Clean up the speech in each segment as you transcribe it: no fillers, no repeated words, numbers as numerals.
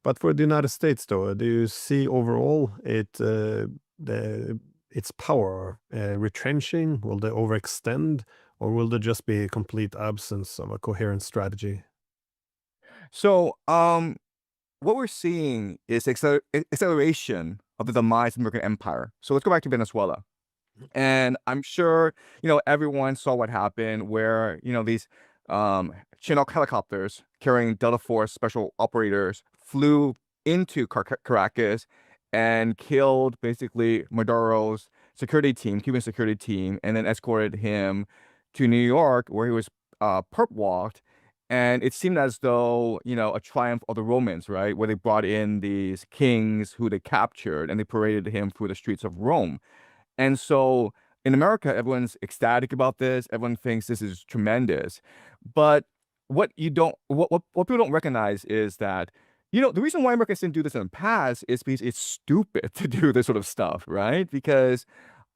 But for the United States, though, do you see overall its power retrenching? Will they overextend, or will there just be a complete absence of a coherent strategy? So, what we're seeing is acceleration of the demise of the American empire. So let's go back to Venezuela. And I'm sure, everyone saw what happened where, these Chinook helicopters carrying Delta Force special operators flew into Caracas and killed basically Maduro's security team, Cuban security team, and then escorted him to New York where he was perp walked. And it seemed as though, a triumph of the Romans, right? Where they brought in these kings who they captured and they paraded him through the streets of Rome. And so in America, everyone's ecstatic about this. Everyone thinks this is tremendous. But what people don't recognize is that, the reason why Americans didn't do this in the past is because it's stupid to do this sort of stuff, right? Because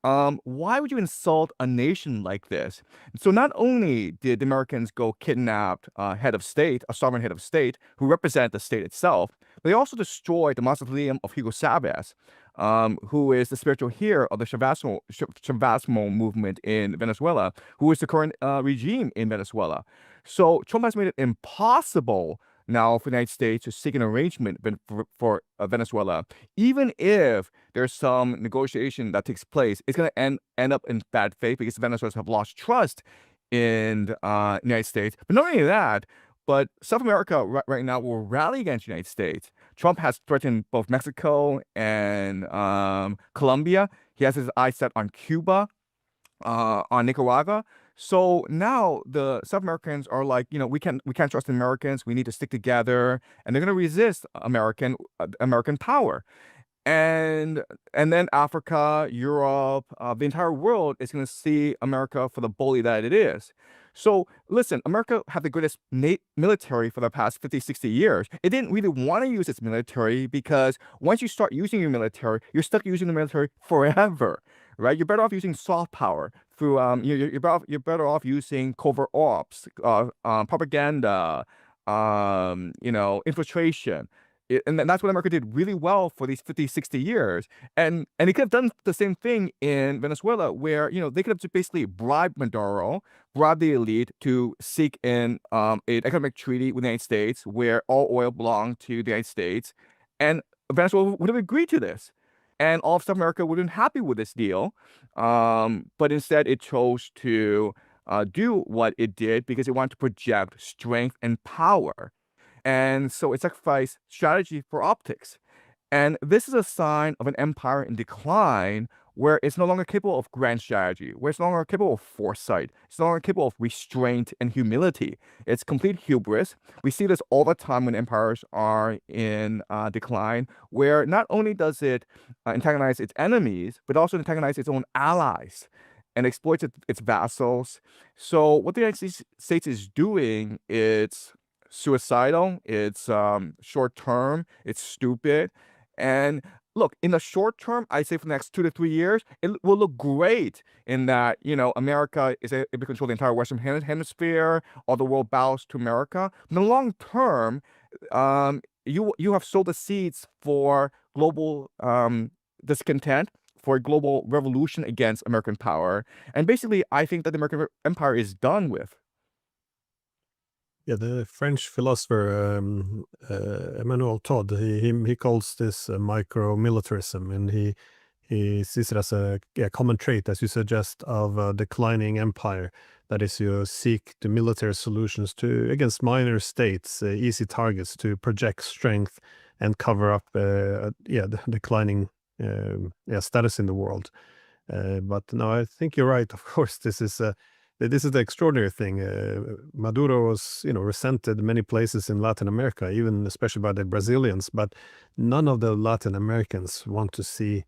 why would you insult a nation like this? So not only did the Americans go kidnap head of state, a sovereign head of state, who represent the state itself, but they also destroyed the mausoleum of Hugo Chavez, who is the spiritual hero of the Chavismo movement in Venezuela, who is the current regime in Venezuela. So Trump has made it impossible now for the United States to seek an arrangement for Venezuela. Even if there's some negotiation that takes place, it's going to end up in bad faith because Venezuelans have lost trust in the United States. But not only that, but South America right now will rally against the United States. Trump has threatened both Mexico and Colombia. He has his eyes set on Cuba, on Nicaragua. So now the South Americans are like, we can't trust the Americans. We need to stick together, and they're going to resist American power. And then Africa, Europe, the entire world is going to see America for the bully that it is. So listen, America had the greatest military for the past 50, 60 years. It didn't really want to use its military because once you start using your military, you're stuck using the military forever, right? You're better off using soft power through you're better off using covert ops, propaganda, infiltration. And that's what America did really well for these 50, 60 years. And it could have done the same thing in Venezuela, where, they could have just basically bribed Maduro, bribed the elite to seek an economic treaty with the United States, where all oil belonged to the United States. And Venezuela would have agreed to this. And all of South America would have been happy with this deal. But instead, it chose to do what it did because it wanted to project strength and power. And so it sacrificed strategy for optics. And this is a sign of an empire in decline where it's no longer capable of grand strategy, where it's no longer capable of foresight, it's no longer capable of restraint and humility. It's complete hubris. We see this all the time when empires are in decline, where not only does it antagonize its enemies, but also antagonize its own allies and exploits its vassals. So what the United States is doing, it's suicidal, it's short term, it's stupid. And look, in the short term, I say for the next 2 to 3 years, it will look great in that, America is able to control the entire Western hemisphere, all the world bows to America. In the long term, you have sowed the seeds for global discontent, for a global revolution against American power. And basically, I think that the American empire is done with. Yeah, the French philosopher Emmanuel Todd, he calls this micromilitarism, and he sees it as a common trait, as you suggest, of a declining empire. That is, you seek the military solutions against minor states, easy targets to project strength and cover up the declining status in the world. But no, I think you're right. Of course, this is the extraordinary thing. Maduro was, resented in many places in Latin America, even especially by the Brazilians. But none of the Latin Americans want to see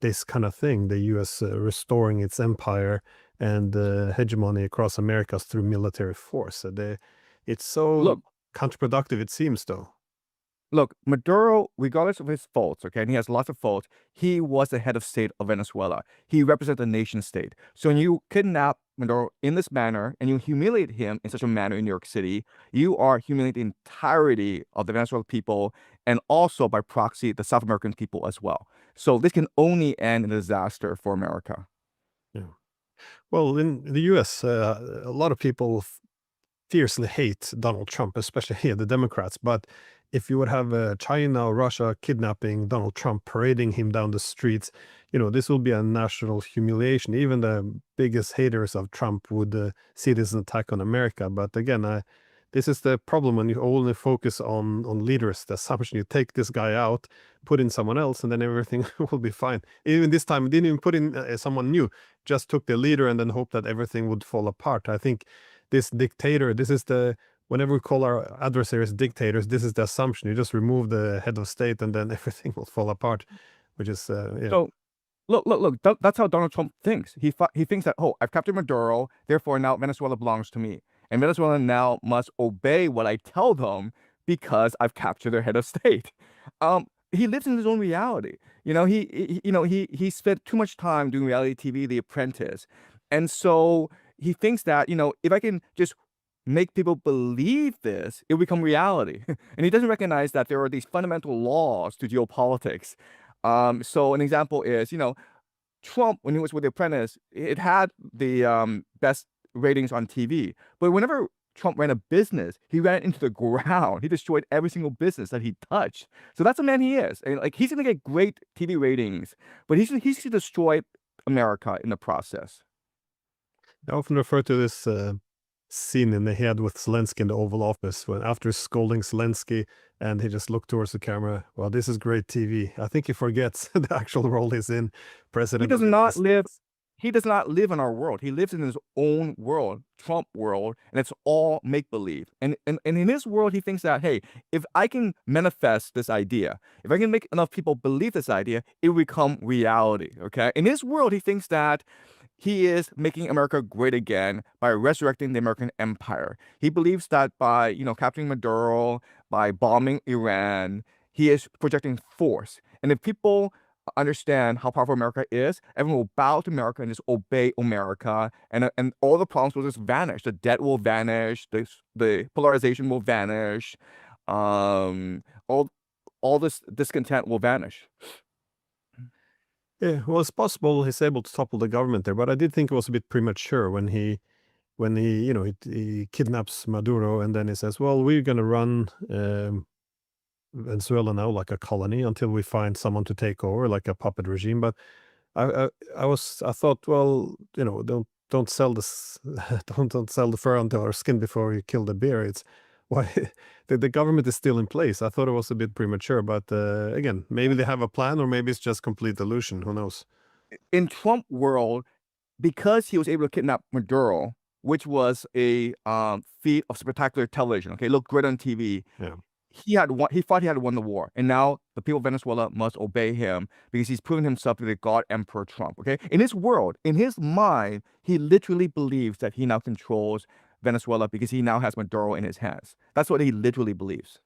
this kind of thing, the U.S. Restoring its empire and hegemony across Americas through military force. It's so Look, counterproductive, it seems, though. Look, Maduro, regardless of his faults, okay, and he has lots of faults, he was the head of state of Venezuela. He represents the nation state. So when you kidnap Maduro in this manner and you humiliate him in such a manner in New York City, you are humiliating the entirety of the Venezuelan people and also by proxy the South American people as well. So this can only end in a disaster for America. Yeah. Well, in the US, a lot of people fiercely hate Donald Trump, especially here, the Democrats. But if you would have China or Russia kidnapping Donald Trump, parading him down the streets, this will be a national humiliation. Even the biggest haters of Trump would see this as an attack on America. But again, this is the problem when you only focus on leaders. The assumption you take this guy out, put in someone else, and then everything will be fine. Even this time, didn't even put in someone new. Just took the leader and then hoped that everything would fall apart. I think this dictator, this is whenever we call our adversaries dictators, this is the assumption. You just remove the head of state and then everything will fall apart, which is, yeah. So look. That's how Donald Trump thinks. He thinks that, oh, I've captured Maduro, therefore now Venezuela belongs to me, and Venezuela now must obey what I tell them because I've captured their head of state. He lives in his own reality. He spent too much time doing reality TV, The Apprentice, and so he thinks that if I can just make people believe this, it will become reality. And he doesn't recognize that there are these fundamental laws to geopolitics. So an example is, Trump, when he was with The Apprentice, it had the best ratings on TV. But whenever Trump ran a business, he ran it into the ground. He destroyed every single business that he touched. So that's the man he is. And like he's gonna get great TV ratings, but he's gonna destroy America in the process. I often refer to this scene in the head with Zelensky in the Oval Office when after scolding Zelensky and he just looked towards the camera. Well, this is great TV. I think he forgets the actual role he's in, He president does of the not United live States. he does not live in our world. He lives in his own world, Trump world, and it's all make believe. And in his world, he thinks that, hey, if I can manifest this idea, if I can make enough people believe this idea, it will become reality. Okay. In his world, he thinks that he is making America great again by resurrecting the American empire. He believes that by, capturing Maduro, by bombing Iran, he is projecting force. And if people understand how powerful America is, everyone will bow to America and just obey America, and all the problems will just vanish. The debt will vanish, the polarization will vanish, all this discontent will vanish. Yeah, well, it's possible he's able to topple the government there, but I did think it was a bit premature when he kidnaps Maduro and then he says, "Well, we're going to run Venezuela now like a colony until we find someone to take over, like a puppet regime." But I thought, well, don't sell this, don't sell the fur until our skin before you kill the bear. It's why the government is still in place. I thought it was a bit premature, but again, maybe they have a plan, or maybe it's just complete delusion. Who knows? In Trump world, because he was able to kidnap Maduro, which was a feat of spectacular television. Okay, looked great on TV. Yeah. He thought he had won the war, and now the people of Venezuela must obey him because he's proven himself to be the God Emperor Trump. Okay, in his world, in his mind, he literally believes that he now controls Venezuela because he now has Maduro in his hands. That's what he literally believes.